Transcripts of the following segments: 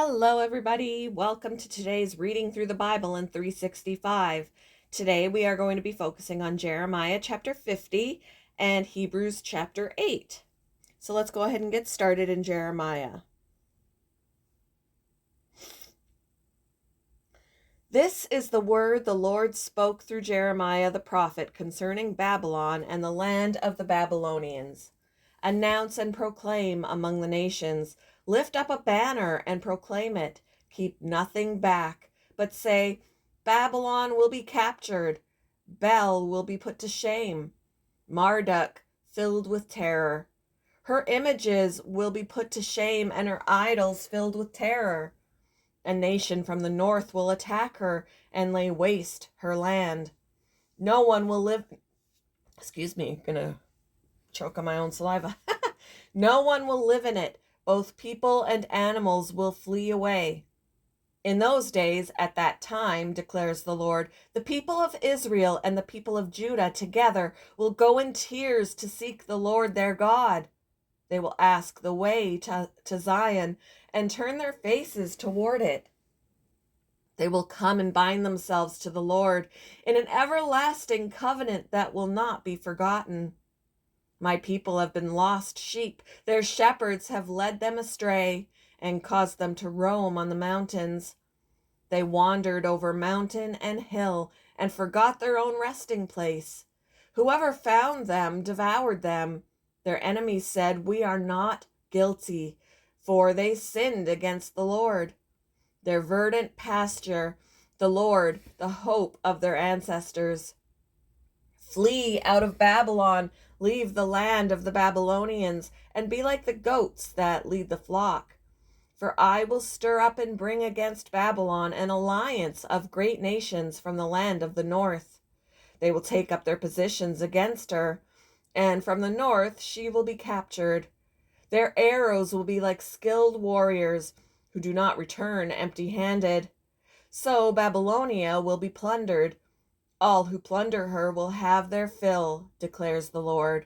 Hello, everybody. Welcome to today's reading through the Bible in 365. Today we are going to be focusing on Jeremiah chapter 50 and Hebrews chapter 8. So let's go ahead and get started in Jeremiah. This is the word the Lord spoke through Jeremiah the prophet concerning Babylon and the land of the Babylonians. Announce and proclaim among the nations. Lift up a banner and proclaim it. Keep nothing back, but say, Babylon will be captured. Bel will be put to shame. Marduk filled with terror. Her images will be put to shame and her idols filled with terror. A nation from the north will attack her and lay waste her land. No one will live. Excuse me, gonna choke on my own saliva. No one will live in it. Both people and animals will flee away. In those days, at that time, declares the Lord, the people of Israel and the people of Judah together will go in tears to seek the Lord their God. They will ask the way to Zion and turn their faces toward it. They will come and bind themselves to the Lord in an everlasting covenant that will not be forgotten. My people have been lost sheep. Their shepherds have led them astray and caused them to roam on the mountains. They wandered over mountain and hill and forgot their own resting place. Whoever found them devoured them. Their enemies said, We are not guilty, for they sinned against the Lord. Their verdant pasture, the Lord, the hope of their ancestors. Flee out of Babylon, leave the land of the Babylonians, and be like the goats that lead the flock. For I will stir up and bring against Babylon an alliance of great nations from the land of the north. They will take up their positions against her, and from the north she will be captured. Their arrows will be like skilled warriors who do not return empty-handed. So Babylonia will be plundered. All who plunder her will have their fill, declares the Lord.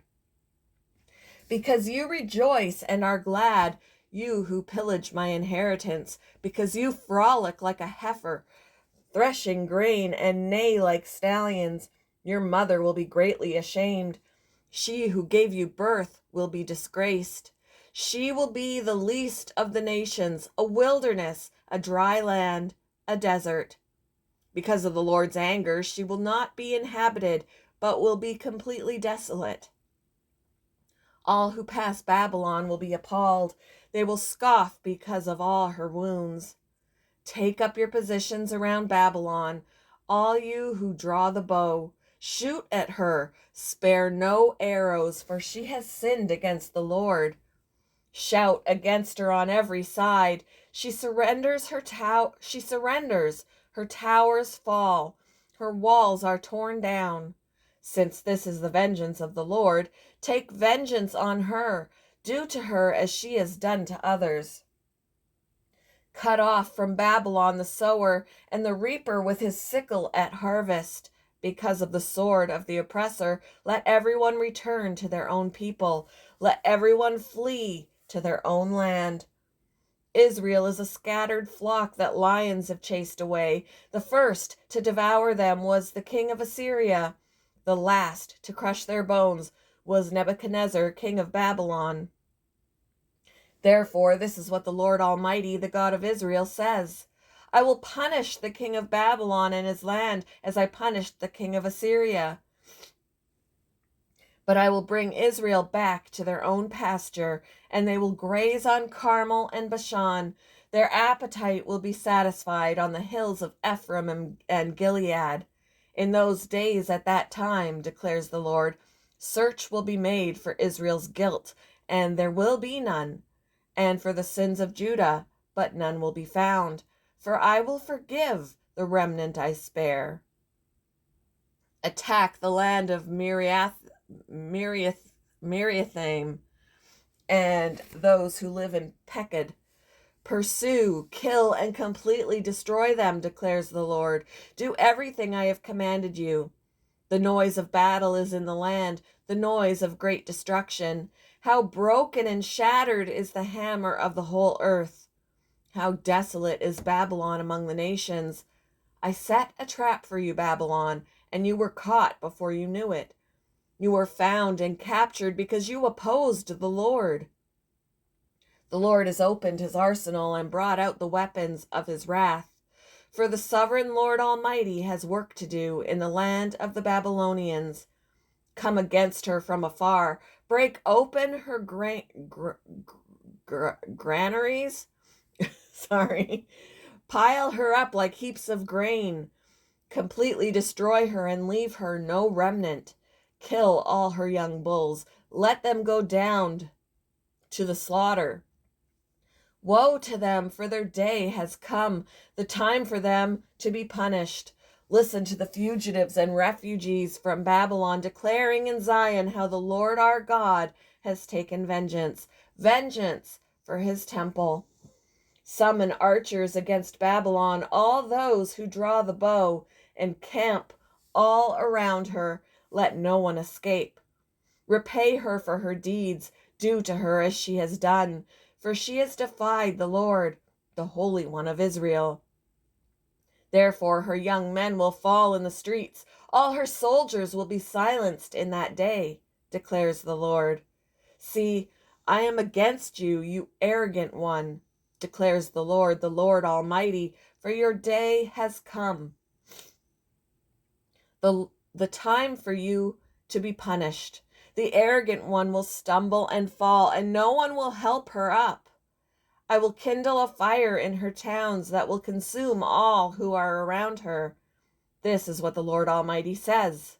Because you rejoice and are glad, you who pillage my inheritance, because you frolic like a heifer, threshing grain, and neigh like stallions, your mother will be greatly ashamed. She who gave you birth will be disgraced. She will be the least of the nations, a wilderness, a dry land, a desert. Because of the Lord's anger, she will not be inhabited, but will be completely desolate. All who pass Babylon will be appalled. They will scoff because of all her wounds. Take up your positions around Babylon, all you who draw the bow. Shoot at her, spare no arrows, for she has sinned against the Lord. Shout against her on every side. She surrenders, her towers fall, her walls are torn down. Since this is the vengeance of the Lord, take vengeance on her. Do to her as she has done to others. Cut off from Babylon the sower and the reaper with his sickle at harvest. Because of the sword of the oppressor, let everyone return to their own people. Let everyone flee to their own land. Israel is a scattered flock that lions have chased away. The first to devour them was the king of Assyria. The last to crush their bones was Nebuchadnezzar, king of Babylon. Therefore, this is what the Lord Almighty, the God of Israel, says. I will punish the king of Babylon and his land as I punished the king of Assyria. But I will bring Israel back to their own pasture, and they will graze on Carmel and Bashan. Their appetite will be satisfied on the hills of Ephraim and Gilead. In those days at that time, declares the Lord, search will be made for Israel's guilt, and there will be none, and for the sins of Judah, but none will be found. For I will forgive the remnant I spare. Attack the land of Miriathaim and those who live in Pekod. Pursue, kill, and completely destroy them, declares the Lord. Do everything I have commanded you. The noise of battle is in the land, the noise of great destruction. How broken and shattered is the hammer of the whole earth. How desolate is Babylon among the nations! I set a trap for you, Babylon, and you were caught before you knew it. You were found and captured because you opposed the Lord. The Lord has opened his arsenal and brought out the weapons of his wrath. For the sovereign Lord Almighty has work to do in the land of the Babylonians. Come against her from afar, break open her granaries. Sorry. Pile her up like heaps of grain. Completely destroy her and leave her no remnant. Kill all her young bulls. Let them go down to the slaughter. Woe to them, for their day has come, the time for them to be punished. Listen to the fugitives and refugees from Babylon declaring in Zion how the Lord our God has taken vengeance for his temple. Summon archers against Babylon, all those who draw the bow, and camp all around her. Let no one escape. Repay her for her deeds, do to her as she has done, for she has defied the Lord, the Holy One of Israel. Therefore her young men will fall in the streets, all her soldiers will be silenced in that day, declares the Lord. See, I am against you, you arrogant one, declares the Lord Almighty, for your day has come. The time for you to be punished. The arrogant one will stumble and fall, and no one will help her up. I will kindle a fire in her towns that will consume all who are around her. This is what the Lord Almighty says.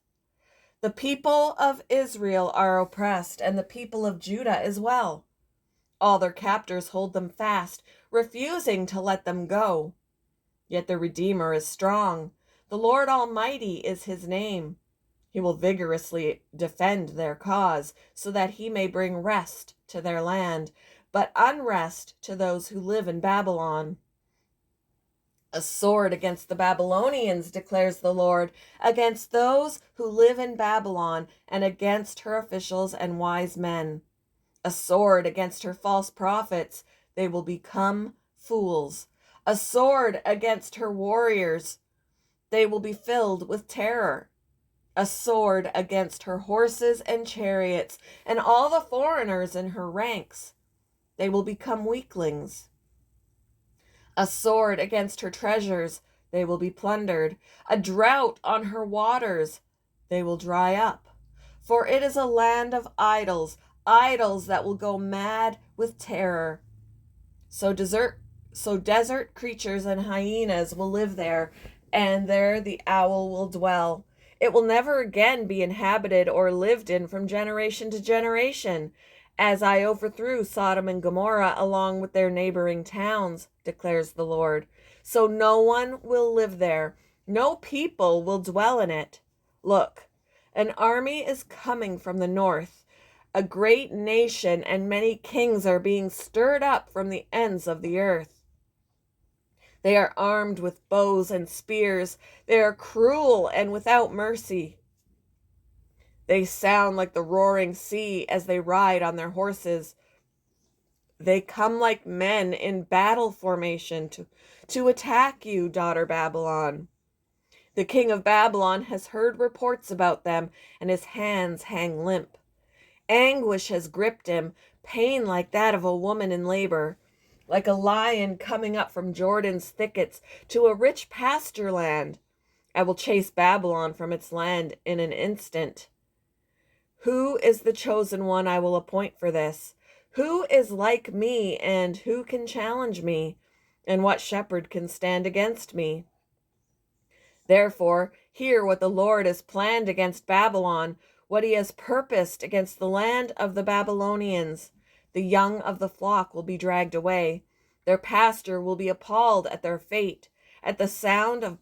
The people of Israel are oppressed, and the people of Judah as well. All their captors hold them fast, refusing to let them go. Yet the Redeemer is strong. The Lord Almighty is his name. He will vigorously defend their cause, so that he may bring rest to their land, but unrest to those who live in Babylon. A sword against the Babylonians, declares the Lord, against those who live in Babylon, and against her officials and wise men. A sword against her false prophets, they will become fools. A sword against her warriors, they will be filled with terror. A sword against her horses and chariots, and all the foreigners in her ranks. They will become weaklings. A sword against her treasures, they will be plundered. A drought on her waters, they will dry up. For it is a land of idols, idols that will go mad with terror. So desert creatures and hyenas will live there, and there the owl will dwell. It will never again be inhabited or lived in from generation to generation, as I overthrew Sodom and Gomorrah along with their neighboring towns, declares the Lord. So no one will live there, no people will dwell in it. Look, an army is coming from the north. A great nation and many kings are being stirred up from the ends of the earth. They are armed with bows and spears. They are cruel and without mercy. They sound like the roaring sea as they ride on their horses. They come like men in battle formation to attack you, daughter Babylon. The king of Babylon has heard reports about them, and his hands hang limp. Anguish has gripped him, pain like that of a woman in labor. Like a lion coming up from Jordan's thickets to a rich pasture land. I will chase Babylon from its land in an instant. Who is the chosen one I will appoint for this? Who is like me, and who can challenge me? And what shepherd can stand against me? Therefore, hear what the Lord has planned against Babylon, what he has purposed against the land of the Babylonians. The young of the flock will be dragged away. Their pastor will be appalled at their fate. At the sound of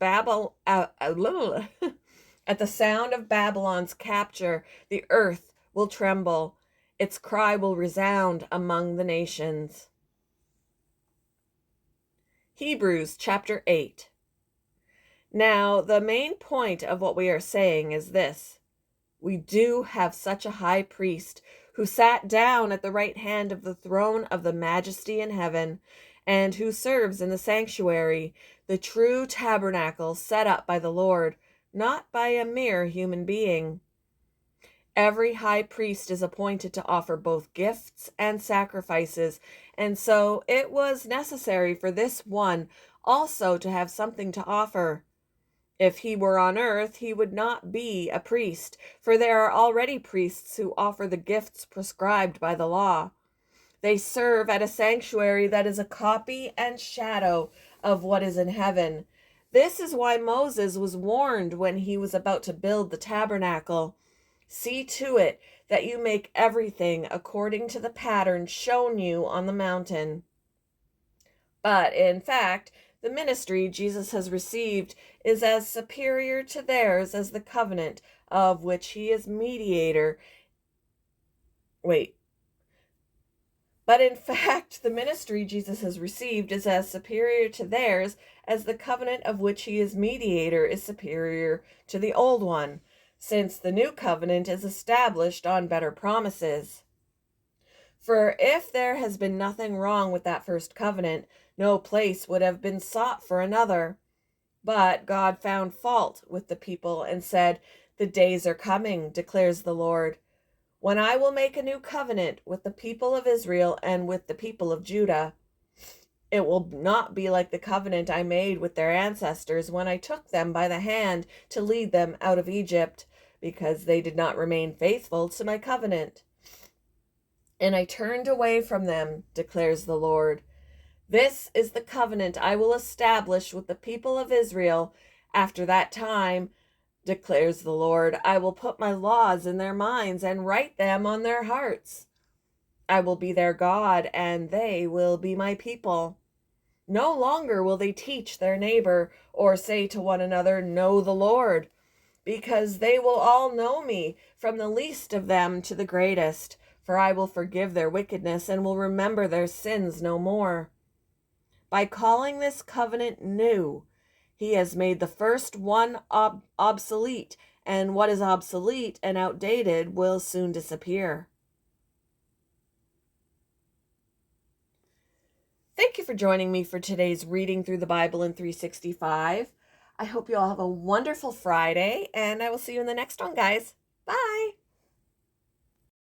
at the sound of Babylon's capture, the earth will tremble. Its cry will resound among the nations. Hebrews chapter 8. Now, the main point of what we are saying is this. We do have such a high priest who sat down at the right hand of the throne of the majesty in heaven, and who serves in the sanctuary, the true tabernacle set up by the Lord, not by a mere human being. Every high priest is appointed to offer both gifts and sacrifices, and so it was necessary for this one also to have something to offer. If he were on earth, he would not be a priest, for there are already priests who offer the gifts prescribed by the law. They serve at a sanctuary that is a copy and shadow of what is in heaven. This is why Moses was warned when he was about to build the tabernacle. See to it that you make everything according to the pattern shown you on the mountain. But in fact, the ministry Jesus has received is as superior to theirs as the covenant of which he is mediator. But in fact, the ministry Jesus has received is as superior to theirs as the covenant of which he is mediator is superior to the old one, since the new covenant is established on better promises. For if there has been nothing wrong with that first covenant, no place would have been sought for another. But God found fault with the people and said, "The days are coming, declares the Lord, when I will make a new covenant with the people of Israel and with the people of Judah. It will not be like the covenant I made with their ancestors when I took them by the hand to lead them out of Egypt, because they did not remain faithful to my covenant. And I turned away from them, declares the Lord. This is the covenant I will establish with the people of Israel after that time, declares the Lord. I will put my laws in their minds and write them on their hearts. I will be their God, and they will be my people. No longer will they teach their neighbor or say to one another, 'Know the Lord,' because they will all know me, from the least of them to the greatest, for I will forgive their wickedness and will remember their sins no more. By calling this covenant new, he has made the first one obsolete, and what is obsolete and outdated will soon disappear." Thank you for joining me for today's reading through the Bible in 365. I hope you all have a wonderful Friday, and I will see you in the next one, guys.